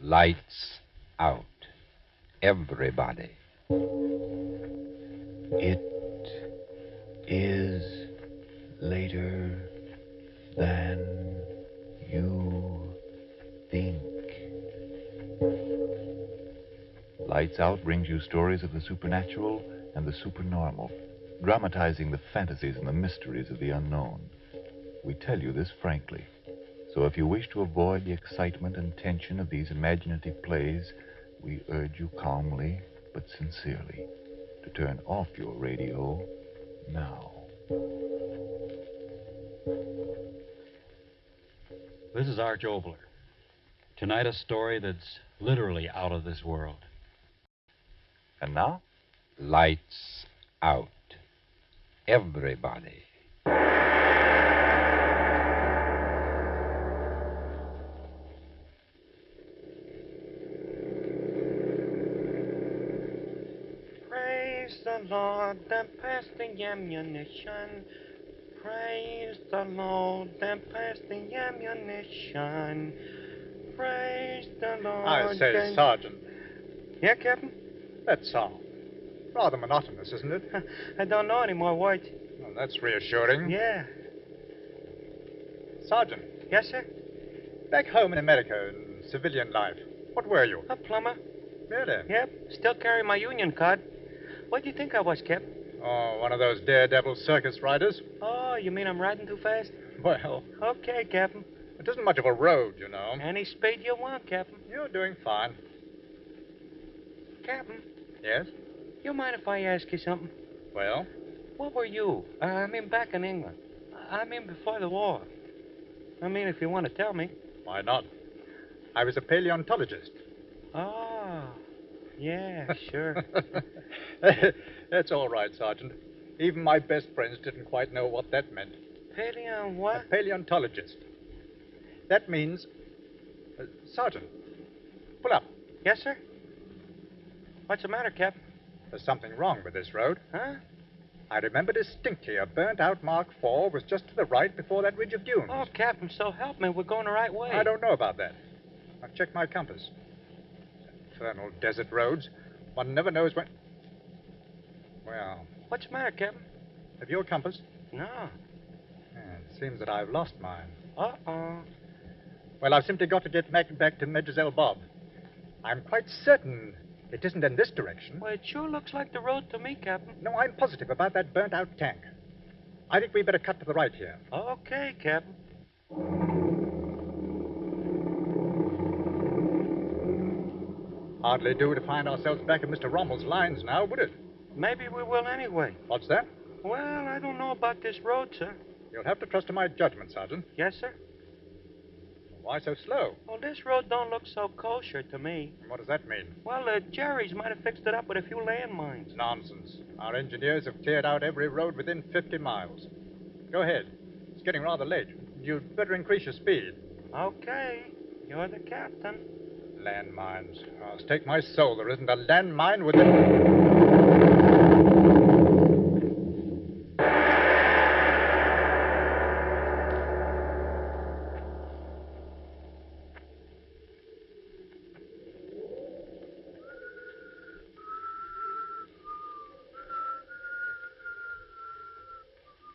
Lights out. Everybody. It is later than you think. Lights Out brings you stories of the supernatural and the supernormal, dramatizing the fantasies and the mysteries of the unknown. We tell you this frankly. So if you wish to avoid the excitement and tension of these imaginative plays, we urge you calmly but sincerely to turn off your radio now. This is Arch Obler. Tonight, a story that's literally out of this world. And now? Lights out. Everybody. Praise the Lord, and pass the ammunition. Praise the Lord, and pass the ammunition. Praise the Lord. I say, and... Sergeant, Yeah, Captain? that song. Rather monotonous, isn't it? I don't know any more words. Well, that's reassuring. Yeah. Sergeant, Yes, sir? back home in America, in civilian life, what were you? A plumber. Really? Yep. Still carry my union card. What do you think I was, Cap? Oh, one of those daredevil circus riders? Oh, you mean I'm riding too fast? Well, Okay, Captain. it isn't much of a road, you know. Any speed you want, Captain. You're doing fine. Captain, Yes? you mind if I ask you something? Well, What were you? I mean, back in England. I mean, before the war. I mean, if you want to tell me. why not? I was a paleontologist. Oh, yeah, sure. That's all right, Sergeant. Even my best friends didn't quite know what that meant. Paleo A what? paleontologist. That means... Sergeant, pull up. Yes, sir? What's the matter, Cap? There's something wrong with this road. Huh? I remember distinctly a burnt-out Mark IV was just to the right before that ridge of dunes. Oh, Captain, so help me. We're going the right way. I don't know about that. I've checked my compass. Infernal desert roads. One never knows when... Well, What's the matter, Captain? have you a compass? No. Yeah, it seems that I've lost mine. Uh-oh. Well, I've simply got to get back to Medjez Bob. I'm quite certain it isn't in this direction. Well, it sure looks like the road to me, Captain. No, I'm positive about that burnt-out tank. I think we better cut to the right here. Okay, Captain. Hardly do to find ourselves back at Mr. Rommel's lines now, would it? Maybe we will anyway. What's that? Well, I don't know about this road, sir. You'll have to trust to my judgment, Sergeant. Yes, sir? Why so slow? Well, this road don't look so kosher to me. And what does that mean? Well, Jerry's might have fixed it up with a few landmines. Nonsense. Our engineers have cleared out every road within 50 miles. Go ahead. It's getting rather late. You'd better increase your speed. Okay. You're the captain. Landmines. Oh, stake my soul, there isn't a landmine within...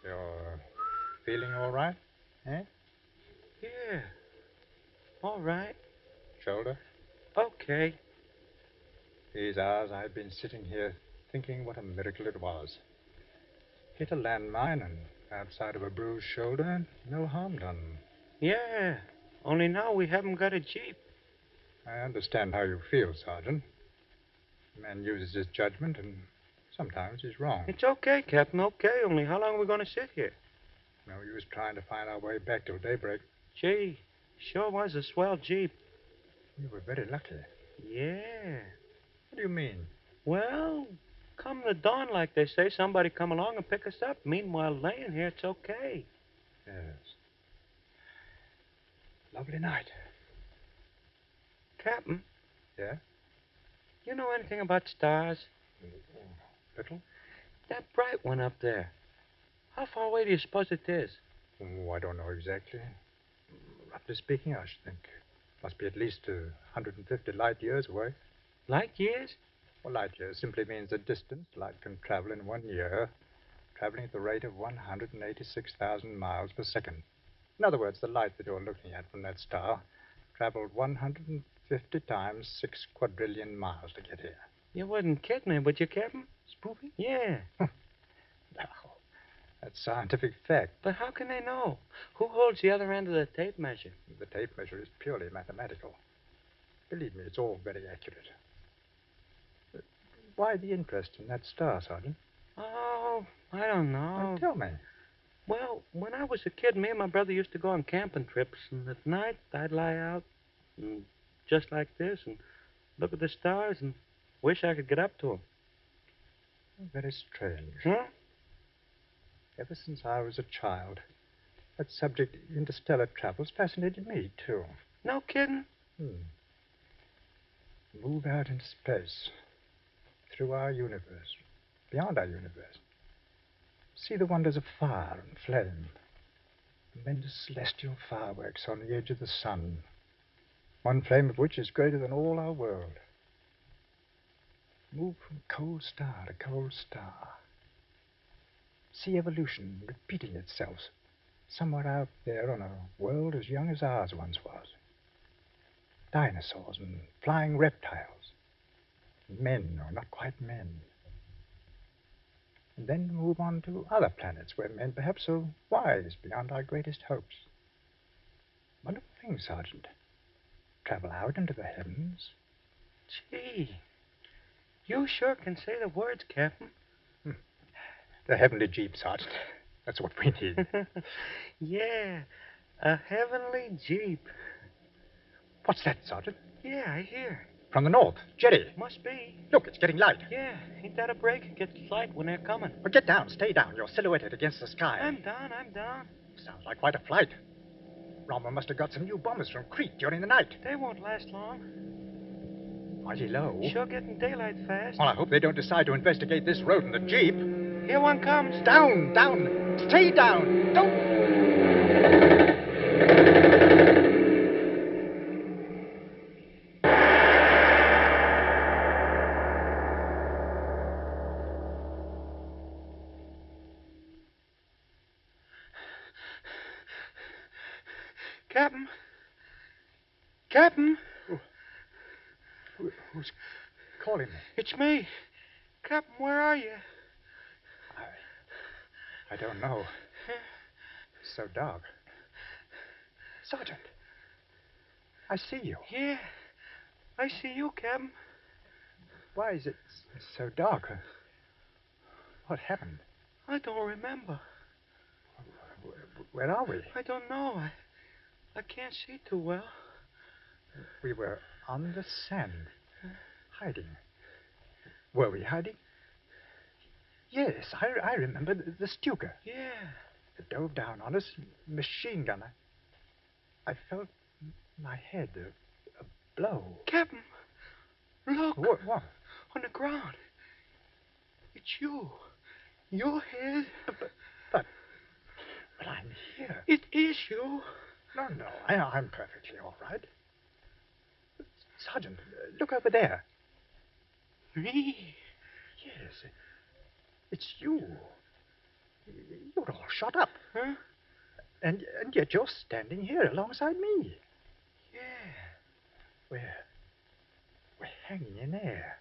You're feeling all right? Eh? Yeah. All right. Shoulder? Okay. These hours I've been sitting here thinking what a miracle it was. Hit a landmine and outside of a bruised shoulder, no harm done. Yeah. Only now we haven't got a jeep. I understand how you feel, Sergeant. A man uses his judgment, and sometimes he's wrong. It's okay, Captain. Okay. Only how long are we going to sit here? No use trying to find our way back till daybreak. Gee, sure was a swell jeep. You were very lucky. Yeah. What do you mean? Well, come the dawn, like they say, somebody come along and pick us up. Meanwhile, laying here, it's okay. Yes. Lovely night. Captain, Yeah? you know anything about stars? Little? That bright one up there. How far away do you suppose it is? Oh, I don't know exactly. Roughly speaking, I should think Must be at least 150 light years away. Light years? Well, light years simply means the distance light can travel in 1 year, traveling at the rate of 186,000 miles per second. In other words, the light that you're looking at from that star traveled 150 times 6 quadrillion miles to get here. You wouldn't kid me, would you, Captain? Spoofy? Yeah. No. That's scientific fact. But how can they know? Who holds the other end of the tape measure? The tape measure is purely mathematical. Believe me, it's all very accurate. Why the interest in that star, Sergeant? Oh, I don't know. Tell me. Well, when I was a kid, me and my brother used to go on camping trips, and at night I'd lie out, and just like this, and look at the stars and wish I could get up to them. Very strange. Huh? Ever since I was a child, that subject, interstellar travels, fascinated me, too. No kidding? Move out into space, through our universe, beyond our universe. See the wonders of fire and flame, tremendous celestial fireworks on the edge of the sun, one flame of which is greater than all our world. Move from cold star to cold star. See evolution repeating itself somewhere out there on a world as young as ours once was. Dinosaurs and flying reptiles. Men, or not quite men. And then move on to other planets where men perhaps are wise beyond our greatest hopes. Wonderful thing, Sergeant. Travel out into the heavens. Gee, you sure can say the words, Captain. The heavenly jeep, Sergeant. That's what we need. Yeah, a heavenly jeep. What's that, Sergeant? Yeah, I hear. From the north. Jetty. Must be. Look, it's getting light. Yeah, ain't that a break? It gets light when they're coming. Well, get down. Stay down. You're silhouetted against the sky. I'm down. Sounds like quite a flight. Rommel must have got some new bombers from Crete during the night. They won't last long. Mighty low. Sure getting daylight fast. Well, I hope they don't decide to investigate this road in the jeep. Here one comes. Down. Stay down. Don't... Captain? Who's calling me? It's me. Captain, where are you? I don't know. It's so dark. Sergeant, I see you. Yeah, I see you, Captain. Why is it so dark? What happened? I don't remember. Where are we? I don't know. I can't see too well. We were on the sand, hiding. Were we hiding? Yes, I remember the Stuka. Yeah. It dove down on us, machine gun. I felt my head, a blow. Captain, look. What? On the ground. It's you. Your head. But I'm here. It is you. No, I'm perfectly all right. Sergeant, look over there. Me? Yes, it's you. You're all shot up. Huh? And yet you're standing here alongside me. Yeah. We're hanging in air.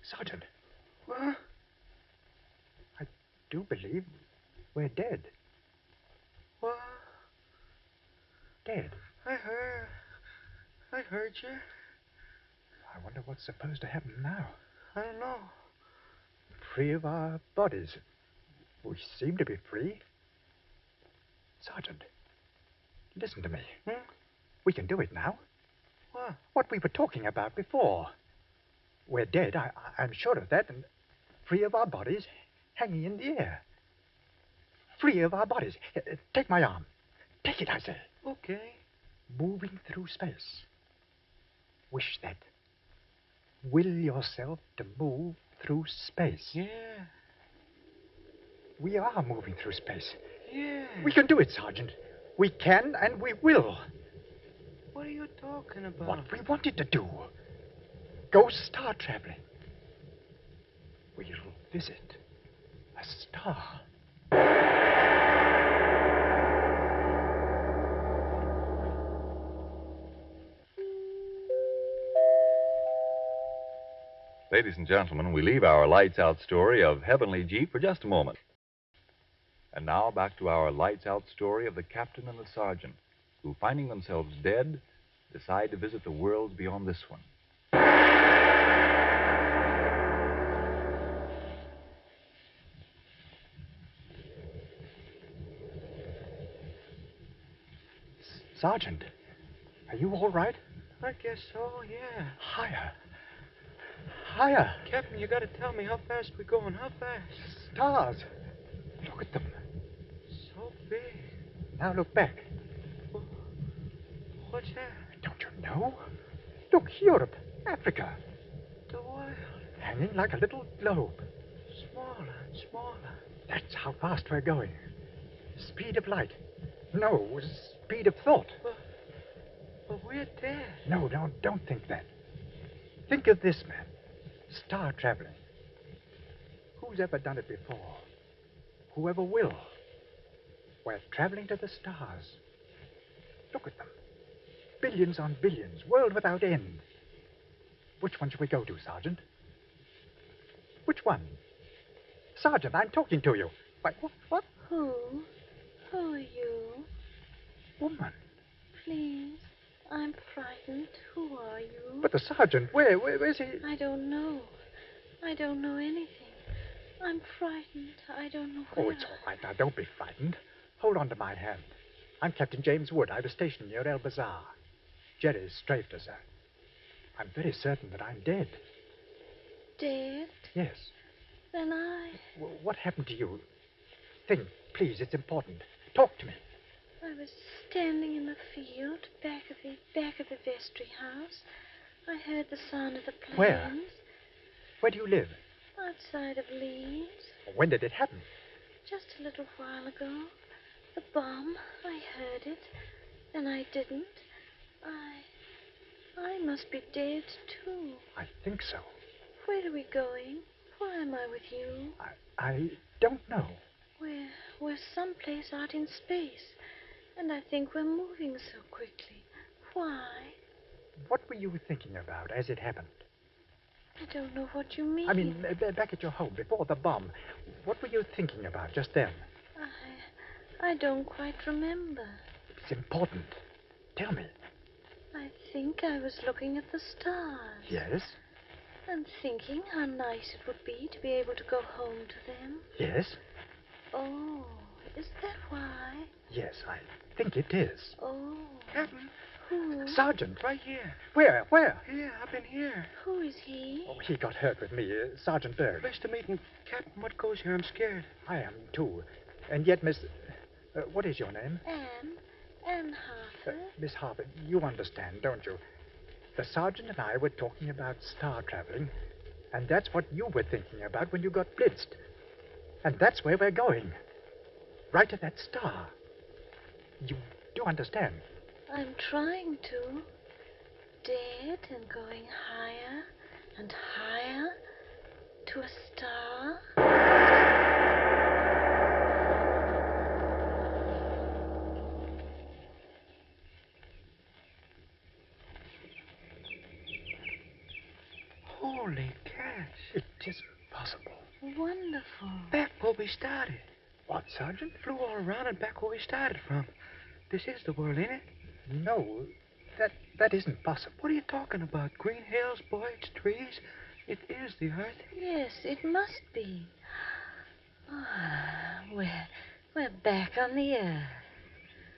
Sergeant. What? I do believe we're dead. What? Dead. I heard you. I wonder what's supposed to happen now. I don't know. Free of our bodies. We seem to be free. Sergeant, listen to me. We can do it now. What? What we were talking about before. We're dead, I'm sure of that, and free of our bodies, hanging in the air. Free of our bodies. Take my arm. Take it, I say. Okay. Moving through space. Wish that. Will yourself to move through space. Yeah. We are moving through space. Yeah. We can do it, Sergeant. We can and we will. What are you talking about? What we wanted to do. Go star traveling. We'll visit a star. Ladies and gentlemen, we leave our lights out story of Heavenly Jeep for just a moment. And now back to our lights out story of the captain and the sergeant, who, finding themselves dead, decide to visit the worlds beyond this one. Sergeant, are you all right? I guess so, yeah. Higher. Higher. Captain, you gotta tell me how fast we're going. How fast? Stars. Look at them. So big. Now look back. What's that? Don't you know? Look, Europe, Africa, The world. hanging like a little globe. Smaller and smaller. That's how fast we're going. Speed of light. No, speed of thought. But we're dead. No, don't think that. Think of this, man. Star traveling. Who's ever done it before? Whoever will? We're traveling to the stars. Look at them. Billions on billions. World without end. Which one should we go to, Sergeant? Which one? Sergeant, I'm talking to you. Why, what? Who? Who are you? Woman. Please, I'm frightened. Who are you? But the sergeant, where's he? I don't know. I don't know anything. I'm frightened. I don't know where. Oh, it's all right now. Don't be frightened. Hold on to my hand. I'm Captain James Wood. I was stationed near El Bazaar. Jerry's strafed us. I'm very certain that I'm dead. Dead? Yes. Then I... What happened to you? Think, please. It's important. Talk to me. I was standing in the field, back of the vestry house. I heard the sound of the planes. Where? Where do you live? Outside of Leeds. When did it happen? Just a little while ago. The bomb. I heard it. Then I didn't. I must be dead, too. I think so. Where are we going? Why am I with you? I don't know. We're someplace out in space. And I think we're moving so quickly. Why? What were you thinking about as it happened? I don't know what you mean. I mean, back at your home, before the bomb. What were you thinking about just then? I don't quite remember. It's important. Tell me. I think I was looking at the stars. Yes? And thinking how nice it would be to be able to go home to them. Yes? Oh, is that why? Yes, I think it is. Oh. Captain, Who? Sergeant. right here. Where? Here, up in here. Who is he? Oh, he got hurt with me, Sergeant Berg. Place to meet, and Captain, what goes here? I'm scared. I am, too. And yet, Miss... what is your name? Anne Harper. Miss Harper, you understand, don't you? The sergeant and I were talking about star traveling, and that's what you were thinking about when you got blitzed. And that's where we're going. Right to that star. You do understand? I'm trying to. Dead and going higher and higher to a star. Holy cats. It is possible. Wonderful. Back where we started. What, Sergeant? Flew all around and back where we started from. This is the world, ain't it? No, that isn't possible. What are you talking about? Green hills, birds, trees? It is the earth. Yes, it must be. Ah, we're back on the earth.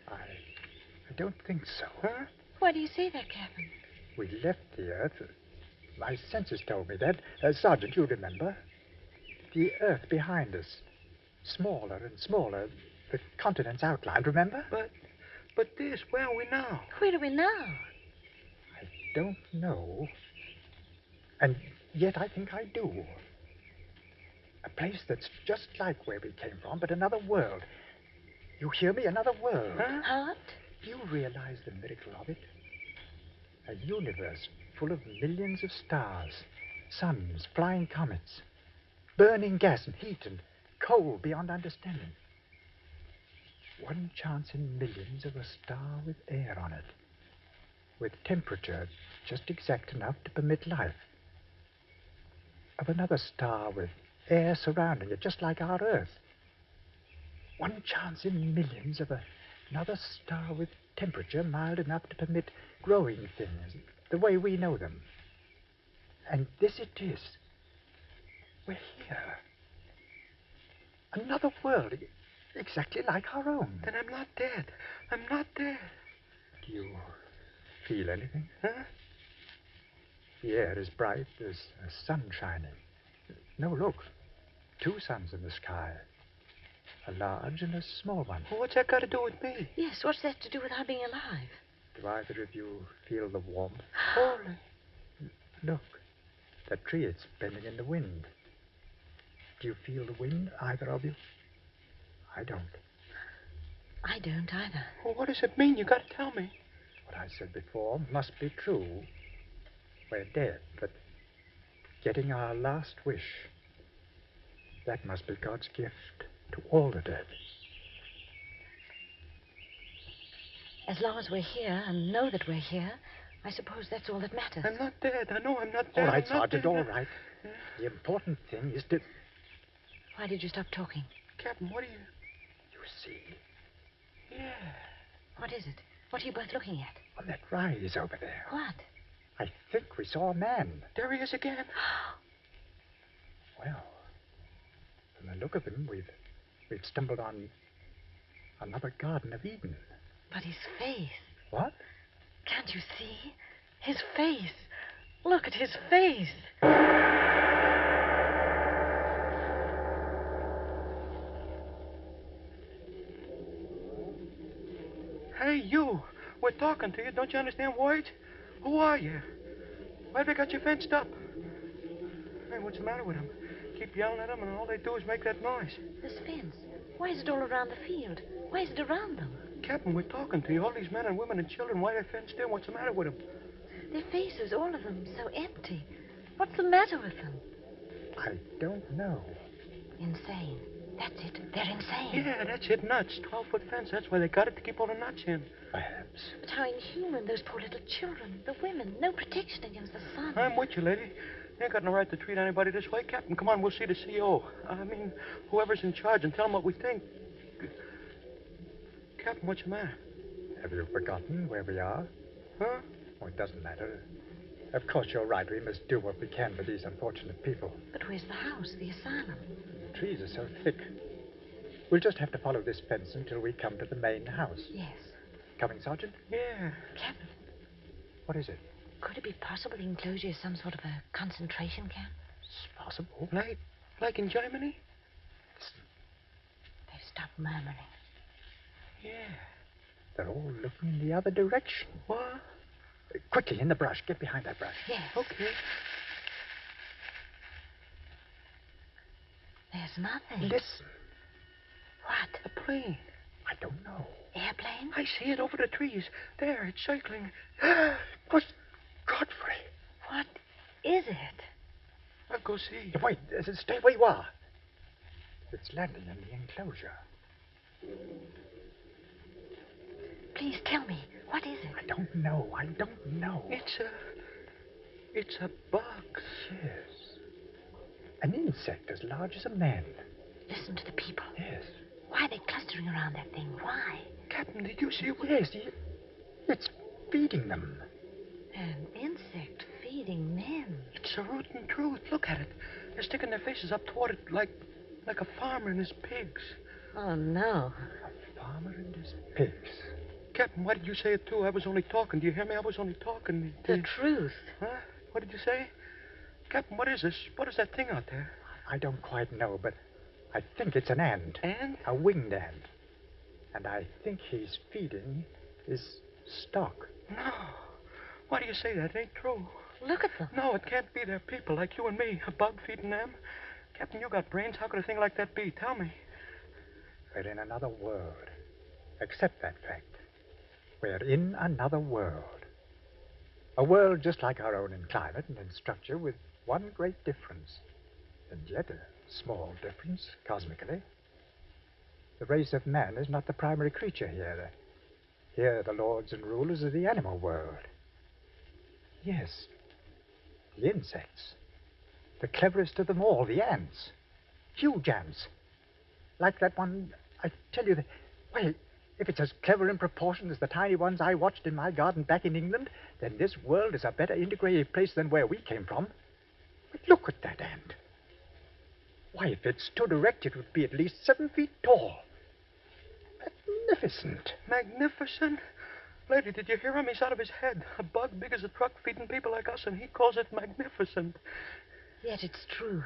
I don't think so. Huh? Why do you say that, Captain? We left the Earth. My senses told me that. Sergeant, you remember? The Earth behind us. Smaller and smaller. The continents outlined, remember? But this, where are we now? Where are we now? I don't know. And yet I think I do. A place that's just like where we came from, but another world. You hear me? Another world. Huh? What? Do you realize the miracle of it? universe full of millions of stars, suns, flying comets, burning gas and heat and coal beyond understanding. One chance in millions of a star with air on it, with temperature just exact enough to permit life. Of another star with air surrounding it, just like our Earth. One chance in millions of another star with temperature mild enough to permit growing things the way we know them. And this it is. We're here. Another world, exactly like our own. Then I'm not dead. I'm not dead. Do you feel anything? Huh? The air is bright. There's a sun shining. No, look. 2 suns in the sky. A large and a small one. Well, what's that got to do with me? Yes, what's that to do with our being alive? Do either of you feel the warmth? Holy. Look. That tree, it's bending in the wind. Do you feel the wind, either of you? I don't. I don't either. Well, what does it mean? You got to tell me. What I said before must be true. We're dead, but getting our last wish. That must be God's gift to all the dead. As long as we're here and know that we're here, I suppose that's all that matters. I'm not dead. I know I'm not dead. All right, I'm not Sergeant, dead. all right. The important thing is to... Why did you stop talking? Captain, what are you... You see, Yeah. What is it? What are you both looking at? on that rise over there, What? I think we saw a man. There he is again. Well, from the look of him, we've stumbled on another Garden of Eden. But his face. What? Can't you see? His face. Look at his face. Hey, you. We're talking to you. Don't you understand words? Who are you? Why have they got you fenced up? Hey, what's the matter with them? Keep yelling at them, and all they do is make that noise. This fence. Why is it all around the field? Why is it around them? Captain, we're talking to you. All these men and women and children, why are they fenced in? What's the matter with them? Their faces, all of them, so empty. What's the matter with them? I don't know. Insane. That's it. They're insane. Yeah, that's it, nuts. 12-foot fence. That's why they got it, to keep all the nuts in. Perhaps. But how inhuman, those poor little children, the women. No protection against the sun. I'm with you, lady. You ain't got no right to treat anybody this way. Captain, come on, we'll see the CO. I mean, whoever's in charge, and tell him what we think. Captain, what's the matter? Have you forgotten where we are? Huh? Oh, it doesn't matter. Of course, you're right. We must do what we can for these unfortunate people. But where's the house, the asylum? The trees are so thick. We'll just have to follow this fence until we come to the main house. Yes. Coming, Sergeant? Yeah. Captain, What is it? could it be possible the enclosure is some sort of a concentration camp? It's possible. Like in Germany? They've stopped murmuring. Yeah. They're all looking in the other direction. What? Quickly, in the brush. Get behind that brush. Yes. Okay. There's nothing. Listen. What? A plane. I don't know. Airplane? I see it over the trees. There, it's circling. But Godfrey. What is it? I'll go see. Wait, stay where you are. It's landing in the enclosure. Please tell me. What is it? I don't know. I don't know. It's a bug. Yes. An insect as large as a man. Listen to the people. Yes. Why are they clustering around that thing? Why? Captain, did you see it? Yes, it's feeding them. An insect feeding men. It's a rotten truth. Look at it. They're sticking their faces up toward it like a farmer and his pigs. Oh, no. A farmer and his pigs. Captain, why did you say it too? I was only talking. Do you hear me? I was only talking. The truth. Huh? What did you say? Captain, what is this? What is that thing out there? I don't quite know, but I think it's an ant. Ant? A winged ant. And I think he's feeding his stock. No. Why do you say that? It ain't true. Look at them. No, it can't be. They're people like you and me. A bug feeding them. Captain, you got brains. How could a thing like that be? Tell me. We're in another world. Accept that fact. We're in another world. A world just like our own in climate and in structure, with one great difference, and yet a small difference cosmically. The race of man is not the primary creature here. Here the lords and rulers of the animal world. Yes, the insects. The cleverest of them all, the ants. Huge ants. Like that one, I tell you, why, if it's as clever in proportion as the tiny ones I watched in my garden back in England, then this world is a better integrated place than where we came from. But look at that ant. Why, if it stood erect, it would be at least 7 feet tall. Magnificent. Magnificent? Lady, did you hear him? He's out of his head. A bug big as a truck feeding people like us, and he calls it magnificent. Yet it's true.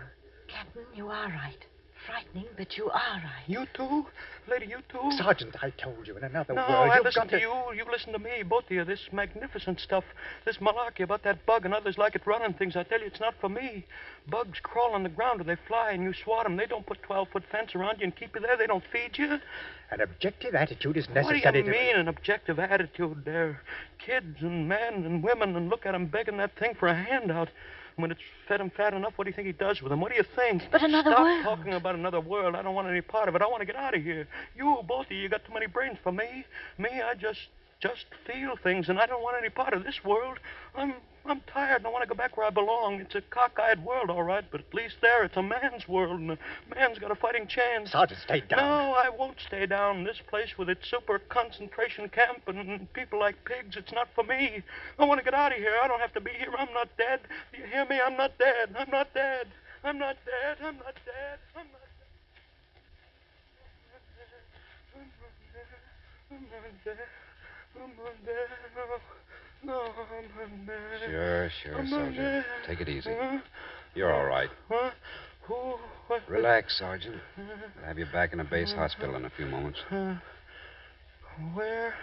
Captain, you are right. Frightening, but you are right. You too? Lady, you too? Sergeant, I told you, in another No, world, I you've listen got to you. You listen to me, both of you. This magnificent stuff, this malarkey about that bug and others like it running things. I tell you, it's not for me. Bugs crawl on the ground or they fly and you swat them. They don't put 12-foot fence around you and keep you there. They don't feed you. An objective attitude is What necessary. do you mean, an objective attitude? They're kids and men and women, and look at them begging that thing for a handout. When it's fed him fat enough, what do you think he does with them? What do you think? But another Stop world. talking about another world. I don't want any part of it. I want to get out of here. You, both of you, got too many brains for me. Me, I just feel things, and I don't want any part of this world. I'm tired, and I want to go back where I belong. It's a cockeyed world, all right, but at least there it's a man's world, and a man's got a fighting chance. Sergeant, stay down. No, I won't stay down. This place with its super concentration camp and people like pigs, it's not for me. I want to get out of here. I don't have to be here. I'm not dead. Do you hear me? I'm not dead. I'm not dead. I'm not dead. I'm not dead. I'm not dead. I'm not dead. I'm not dead. No, I'm not dead. Sure, I'm not Sergeant. dead. Take it easy. Huh? You're all right. Huh? Who? What? Relax, Sergeant. We'll have you back in a base hospital in a few moments. Where?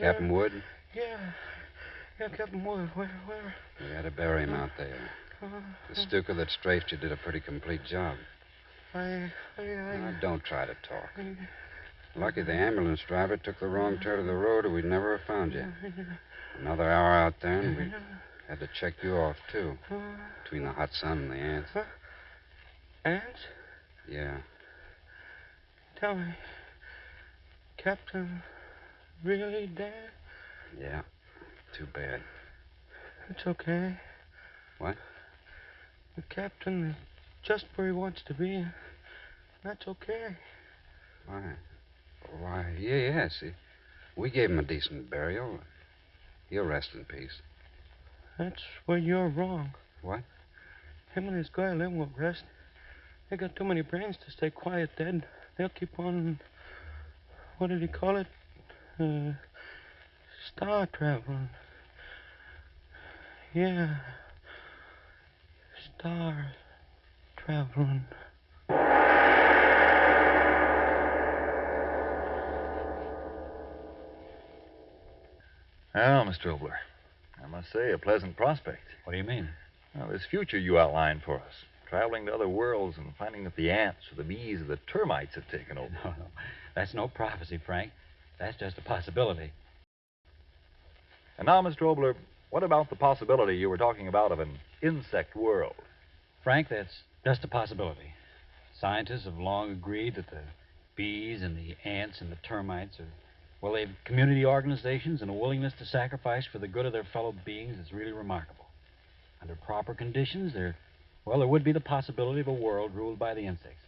Captain Wood, Yeah, Captain Wood. Where? we had to bury him out there. The Stuka that strafed you did a pretty complete job. I Now, don't try to talk. Lucky the ambulance driver took the wrong turn of the road, or we'd never have found you. Another hour out there, and we had to check you off, too. Between the hot sun and the ants. Ants? Yeah. Tell me, Captain really dead? Yeah. Too bad. It's okay. What? The captain is just where he wants to be. That's okay. Why, yes. We gave him a decent burial. He'll rest in peace. That's where you're wrong. What? Him and his guy Lim won't rest. They got too many brains to stay quiet dead. They'll keep on. What did he call it? Star traveling. Yeah. Star traveling. Well, Mr. Obler, I must say, a pleasant prospect. What do you mean? Well, this future you outlined for us, traveling to other worlds and finding that the ants or the bees or the termites have taken over. No. That's no prophecy, Frank. That's just a possibility. And now, Mr. Obler, what about the possibility you were talking about of an insect world? Frank, that's just a possibility. Scientists have long agreed that the bees and the ants and the termites are, well, they've community organizations and a willingness to sacrifice for the good of their fellow beings that's really remarkable. Under proper conditions, there would be the possibility of a world ruled by the insects.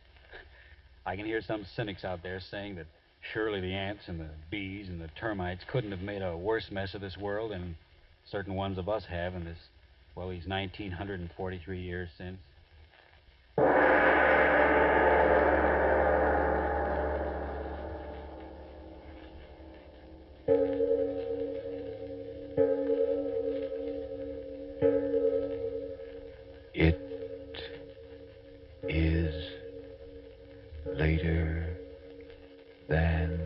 I can hear some cynics out there saying that surely the ants and the bees and the termites couldn't have made a worse mess of this world than certain ones of us have in this, well, these 1943 years since. It is later than